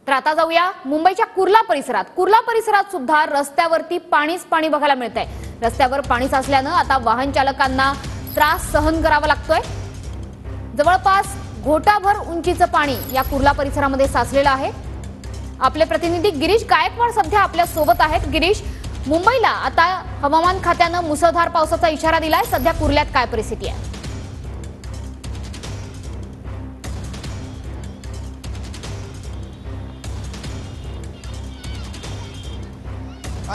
तर आता जाऊया मुंबईच्या कुर्ला परिसरात। कुर्ला परिसरात सुद्धा रस्त्यावरती पाणीच पाणी बघायला मिळतंय। रस्त्यावर पाणी साचल्यानं आता वाहन चालकांना त्रास सहन करावा लागतोय। जवळपास घोटाभर उंचीचं पाणी या कुर्ला परिसरामध्ये साचलेलं आहे। आपले प्रतिनिधी गिरीश गायकवाड सध्या आपल्या सोबत आहेत। गिरीश, मुंबईला आता हवामान खात्यानं मुसळधार पावसाचा इशारा दिलाय। सध्या कुर्ल्यात काय परिस्थिती आहे?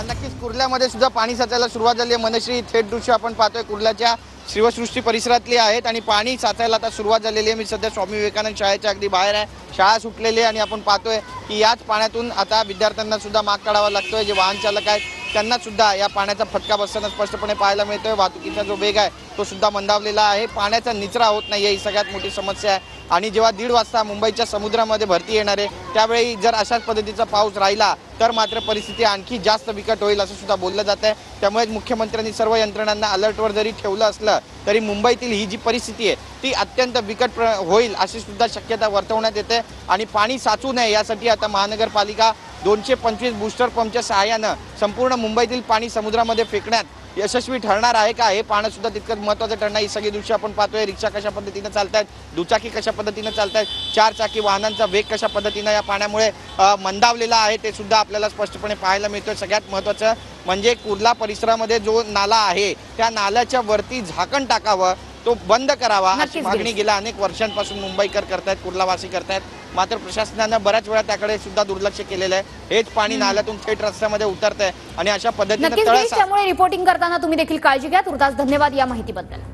नक्कीच कुर्ल्यामध्ये सुद्धा पाणी साचायला सुरुवात झाली आहे। मनश्री थेट दृश्य आपण पाहतोय कुर्ल्याच्या शिवसृष्टी परिसरातली आहेत आणि पाणी साचायला आता सुरुवात झालेली आहे। मी सध्या स्वामी विवेकानंद शाळेच्या अगदी बाहेर आहे। शाळा सुटलेली आहे आणि आपण पाहतोय की याच पाण्यातून आता विद्यार्थ्यांना सुद्धा माग काढावा लागतोय। जे वाहन चालक आहेत त्यांना सुद्धा या पाण्याचा फटका बसताना स्पष्टपणे पाहायला मिळतोय। वाहतुकीचा जो वेग आहे तो सुद्धा मंदावलेला आहे। पाण्याचा निचरा होत नाहीये, ही सगळ्यात मोठी समस्या आहे। आणि जेव्हा 1:30 वाजता मुंबईच्या समुद्रामध्ये भरती येणार आहे त्यावेळी जर अशाच पद्धतीचा पाऊस राहिला तर मात्र परिस्थिती आणखी जास्त बिकट होईल असं सुद्धा बोललं जात आहे। त्यामुळे मुख्यमंत्र्यांनी सर्व यंत्रणांना अलर्टवर जरी ठेवलं असलं तरी मुंबईतील ही जी परिस्थिती आहे ती अत्यंत बिकट होईल अशी सुद्धा शक्यता वर्तवण्यात येते। आणि पाणी साचू नये यासाठी आता महानगरपालिका 225 बूस्टर पंपच्या सहाय्यानं संपूर्ण मुंबईतील पाणी समुद्रामध्ये फेकण्यात यशस्वी ठरणार आहे का हे पाहणं सुद्धा तितकंच महत्त्वाचं ठरणार। ही सगळी दृश्य आपण पाहतोय। रिक्षा कशा पद्धतीने चालतायत, दुचाकी कशा पद्धतीने चालतायत, 4 चाकी वाहनांचा वेग कशा पद्धतीने या पाण्यामुळे मंदावलेला आहे ते सुद्धा आपल्याला स्पष्टपणे पाहायला मिळतोय। सगळ्यात महत्त्वाचं म्हणजे कुर्ला परिसरामध्ये जो नाला आहे त्या नाल्याच्या वरती झाकण टाकावं, तो बंद करावा अशी मागणी गेल्या अनेक वर्षांपासून मुंबईकर करतायत, कुर्लावासी करतायत। मात्र प्रशासनानं बऱ्याच वेळा त्याकडे सुद्धा दुर्लक्ष केलेलं आहे। हेच पाणी नाल्यातून थेट रस्त्यामध्ये उतरतंय आणि अशा पद्धतीने त्यामुळे रिपोर्टिंग करताना तुम्ही देखील काळजी घ्या। तुर्तास धन्यवाद या माहितीबद्दल।